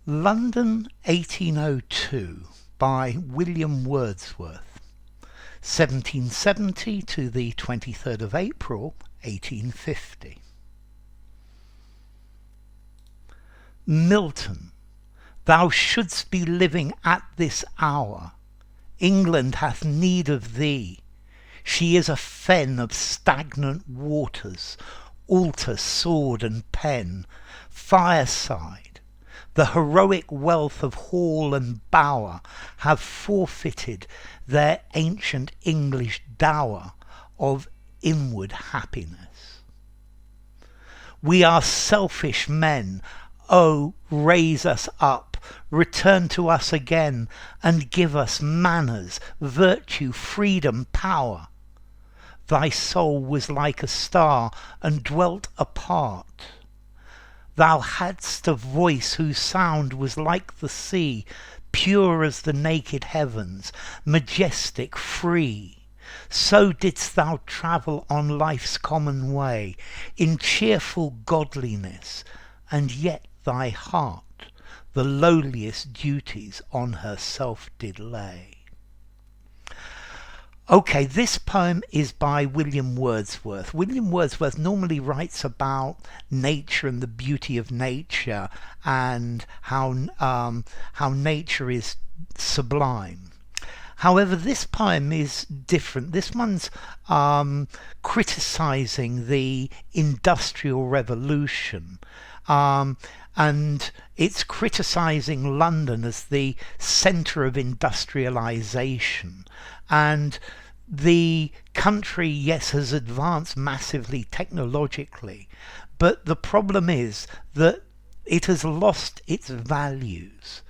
London 1802 by William Wordsworth, 1770 to the 23rd of April 1850. Milton, thou shouldst be living at this hour. England hath need of thee. She is a fen of stagnant waters, altar, sword and pen, fireside. The heroic wealth of hall and bower have forfeited their ancient English dower of inward happiness. We are selfish men. Oh, raise us up, return to us again, and give us manners, virtue, freedom, power. Thy soul was like a star and dwelt apart. Thou hadst a voice whose sound was like the sea, pure as the naked heavens, majestic, free. So didst thou travel on life's common way, in cheerful godliness, and yet thy heart the lowliest duties on herself did lay. Okay, this poem is by William Wordsworth. William Wordsworth normally writes about nature and the beauty of nature and how nature is sublime. However, this poem is different. This one's criticising the Industrial Revolution. And it's criticising London as the centre of industrialisation. And the country, yes, has advanced massively technologically, but the problem is that it has lost its values.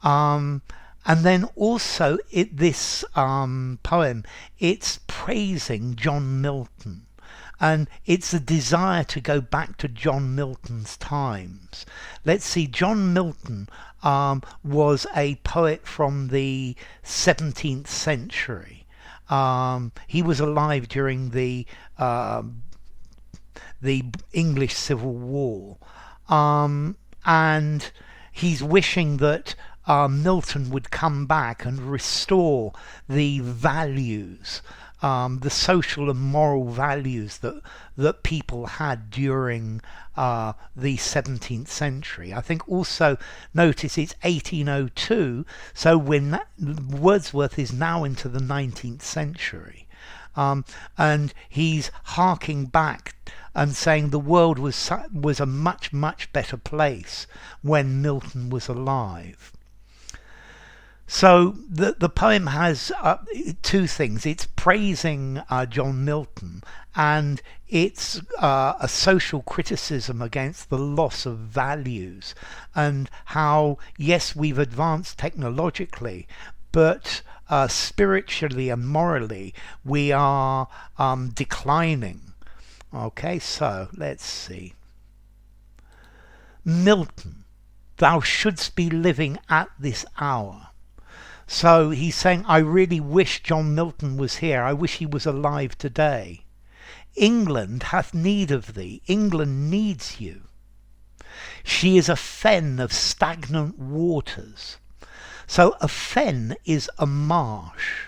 And then also this poem, it's praising John Milton. And it's a desire to go back to John Milton's times. Let's see, John Milton was a poet from the 17th century. He was alive during the English Civil War. And he's wishing that Milton would come back and restore the values, the social and moral values that people had during the 17th century. I think also notice it's 1802, so when Wordsworth is now into the 19th century, and he's harking back and saying the world was a much, much better place when Milton was alive. So the poem has two things. It's praising John Milton, and it's a social criticism against the loss of values and how, yes, we've advanced technologically, but spiritually and morally we are declining. Okay, so let's see. Milton, thou shouldst be living at this hour. So he's saying, I really wish John Milton was here. I wish he was alive today. England hath need of thee. England needs you. She is a fen of stagnant waters. So a fen is a marsh.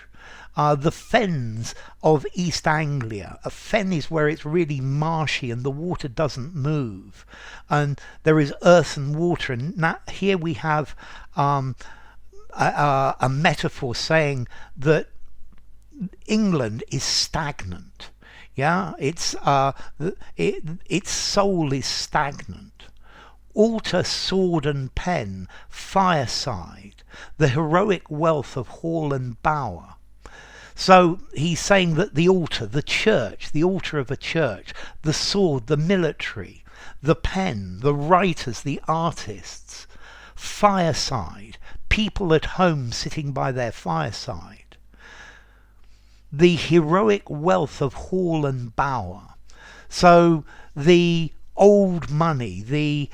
The fens of East Anglia. A fen is where it's really marshy and the water doesn't move. And there is earth and water. And here we have a metaphor saying that England is stagnant. Yeah, its soul is stagnant. Altar, sword and pen, fireside, the heroic wealth of hall and bower. So he's saying that the altar, the church, the altar of a church, the sword, the military, the pen, the writers, the artists, fireside, people at home sitting by their fireside, the heroic wealth of hall and bower. So the old money, the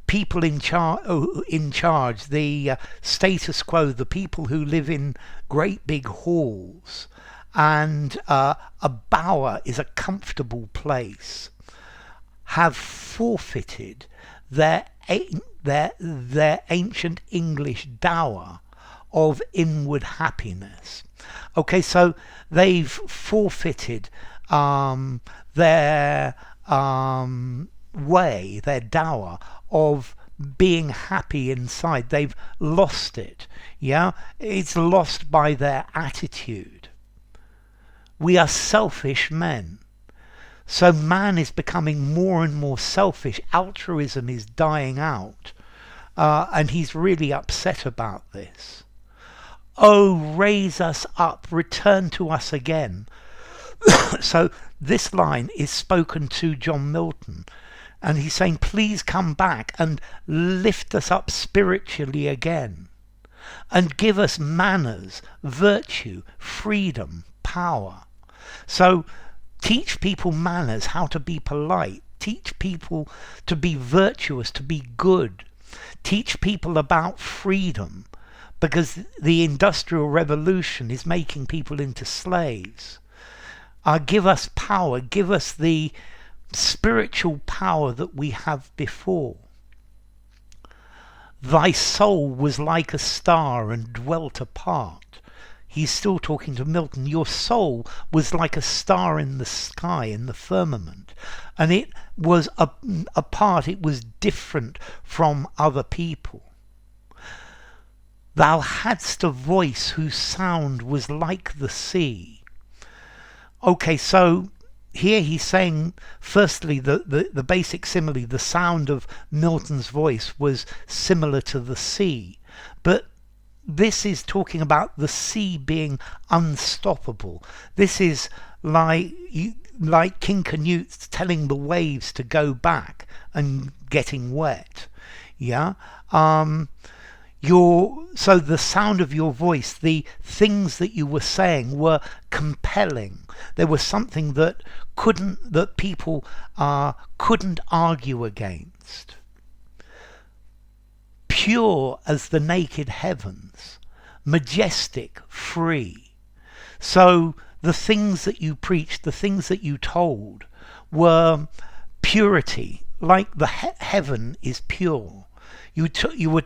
people in charge, the status quo, the people who live in great big halls, and a bower is a comfortable place, have forfeited their ancient English dower of inward happiness. Okay, so they've forfeited their way, their dower of being happy inside. They've lost it. Yeah, it's lost by their attitude. We are selfish men. So man is becoming more and more selfish. Altruism is dying out. And he's really upset about this. Oh, raise us up, return to us again. So this line is spoken to John Milton. And he's saying, please come back and lift us up spiritually again. And give us manners, virtue, freedom, power. So teach people manners, how to be polite. Teach people to be virtuous, to be good. Teach people about freedom, because the Industrial Revolution is making people into slaves. Give us power, give us the spiritual power that we have before. Thy soul was like a star and dwelt apart. He's still talking to Milton. Your soul was like a star in the sky, in the firmament. And it was apart, it was different from other people. Thou hadst a voice whose sound was like the sea. Okay, so here he's saying, firstly, the basic simile, the sound of Milton's voice was similar to the sea. But this is talking about the sea being unstoppable. This is like King Canute telling the waves to go back and getting wet. Yeah. So the sound of your voice, the things that you were saying were compelling. There was something that people couldn't argue against. Pure as the naked heavens, majestic, free. So the things that you preached, the things that you told, were purity, like the heaven is pure. You were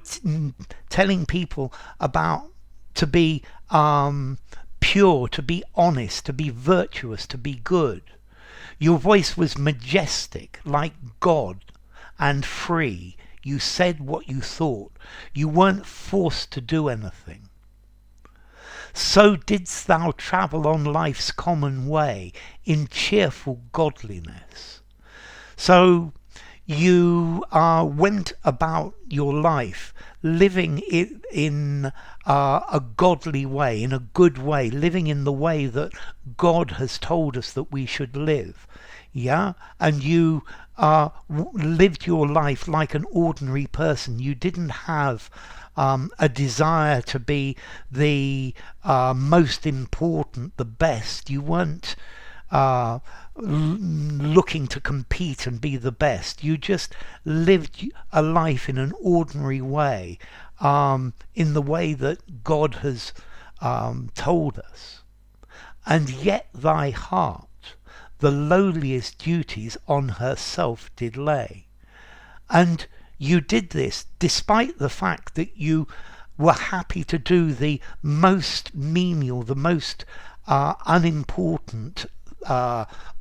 telling people about to be pure, to be honest, to be virtuous, to be good. Your voice was majestic, like God, and free. You said what you thought. You weren't forced to do anything. So didst thou travel on life's common way in cheerful godliness. So you went about your life living in a godly way, in a good way, living in the way that God has told us that we should live. Yeah, and you lived your life like an ordinary person. You didn't have a desire to be the most important, the best. You weren't looking to compete and be the best. You just lived a life in an ordinary way, in the way that God has told us. And yet thy heart the lowliest duties on herself did lay. And you did this despite the fact that you were happy to do the most menial, the most unimportant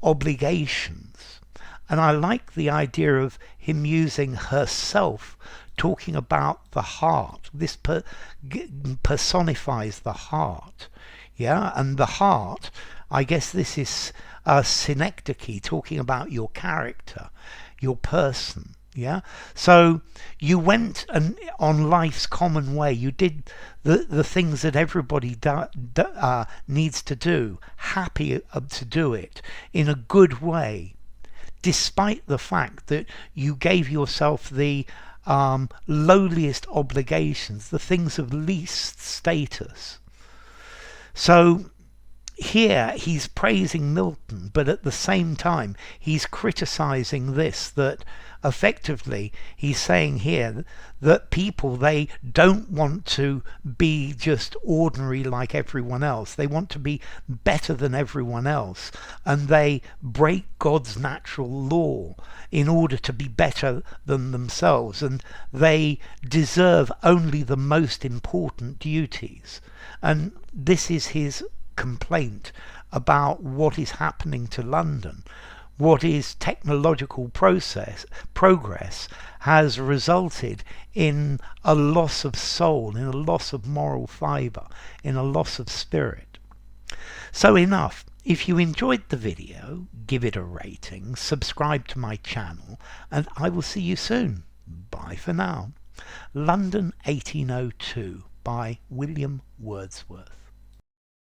obligations. And I like the idea of him using herself, talking about the heart. This personifies the heart. Yeah, and the heart, I guess this is synecdoche, talking about your character, your person. Yeah, so you went on life's common way. You did the things that everybody needs to do, happy to do it in a good way, despite the fact that you gave yourself the lowliest obligations, the things of least status. So here he's praising Milton, but at the same time he's criticizing this, that effectively he's saying here that people, they don't want to be just ordinary like everyone else. They want to be better than everyone else, and they break God's natural law in order to be better than themselves, and they deserve only the most important duties. And this is his complaint about what is happening to London. What is technological progress has resulted in a loss of soul, in a loss of moral fibre, in a loss of spirit. So enough. If you enjoyed the video, give it a rating, subscribe to my channel, and I will see you soon. Bye for now. London 1802 by William Wordsworth.